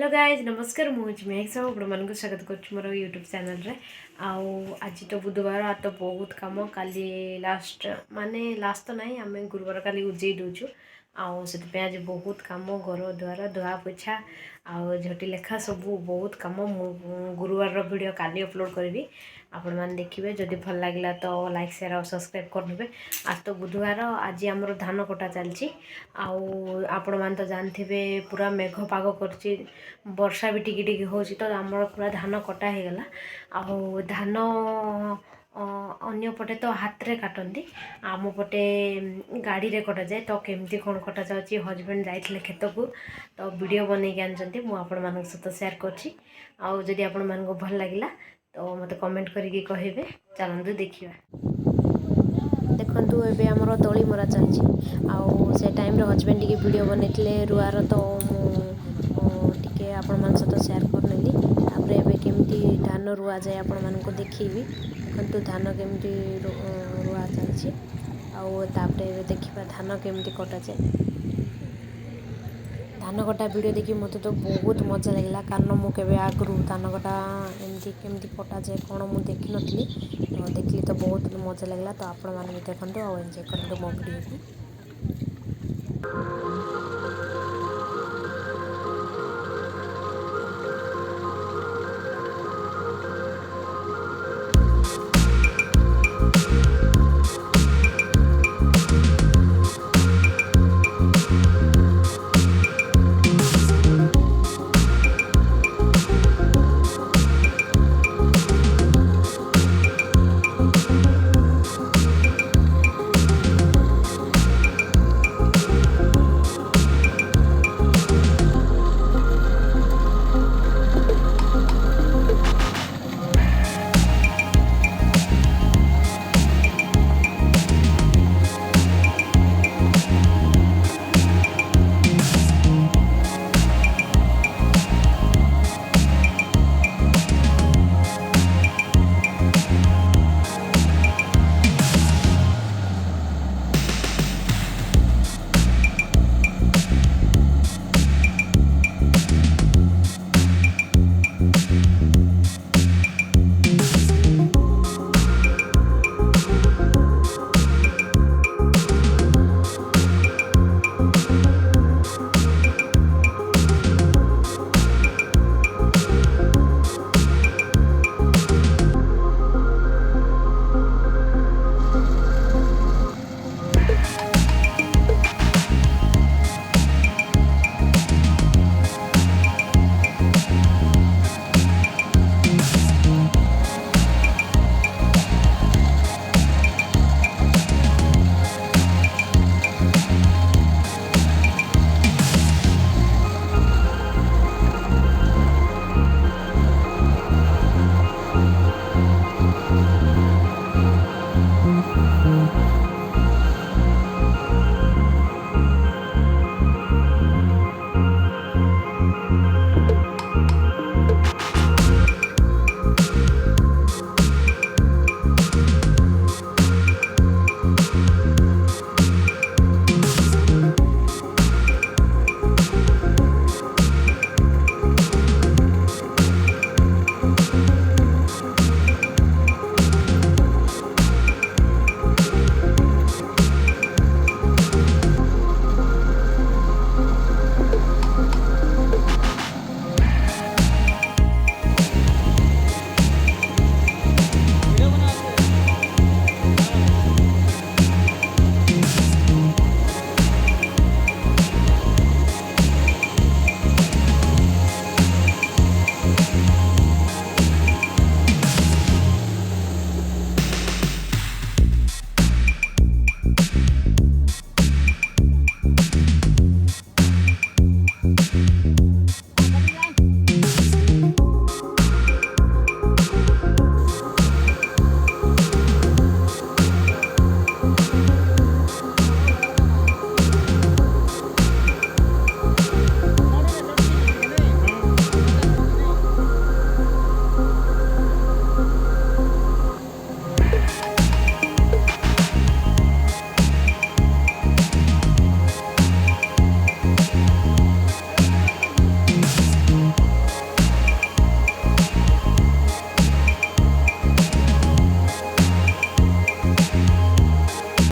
Hello guys नमस्कार मुझे मेहक साहू मान स्वागत कर मोर यूट्यूब चैनल रे आज तो बुधवार आ तो बहुत कम काली लास्ट माने लास्ट तो नहीं आम गुरुवार काली उजे दूचु आज बहुत कम घर द्वार धुआ पोछा आउ झटी लेखा सब बहुत कम गुरुवार वीडियो काली अपलोड करी आपण मैंने देखिए जदि भल लगे तो लाइक शेयर और सब्सक्राइब करदे। आज तो बुधवार आज आमर धान कटा चलती आपण मैंने तो जानते पूरा मेघ पाग कर वर्षा भी टिकी टिकी हो तो आमर पूरा धान कटा हो गला आ धान अन्य पटे तो हाथ रे काटती आम पटे गाड़ी रे कटा जाए तो केमती कौन कटा जाऊँगी हजबैंड जाइए खेत को तो वीडियो बनई आनते मुझे सहित शेयर करछि आदि आपण मानक भल लगिला तो मत कमेंट करके कहे चलतु देखा देखु एबे आमर तली मरा चलछि आउ से टाइम रे हजबैंड टिके वीडियो बनैथिले रुआर तो टिके आपण मान सहित शेयर करनेली तापर एबे केमती धान रुआ जाए आपण मानक देखिबी देखु धान केमती रुआ चलछि आउ तापर एबे देखिबा धान केमती कटा जाए। धान कटा वीडियो देखी मत तो बहुत मजा लगे कारण मुझे आगु धान कटा एमती केमती कटा जाए कौन मुझे देखी नी तो देखली तो बहुत मजा लगे तो आपण मैंने भी देखते और एंजॉय करते मो वीडियो को।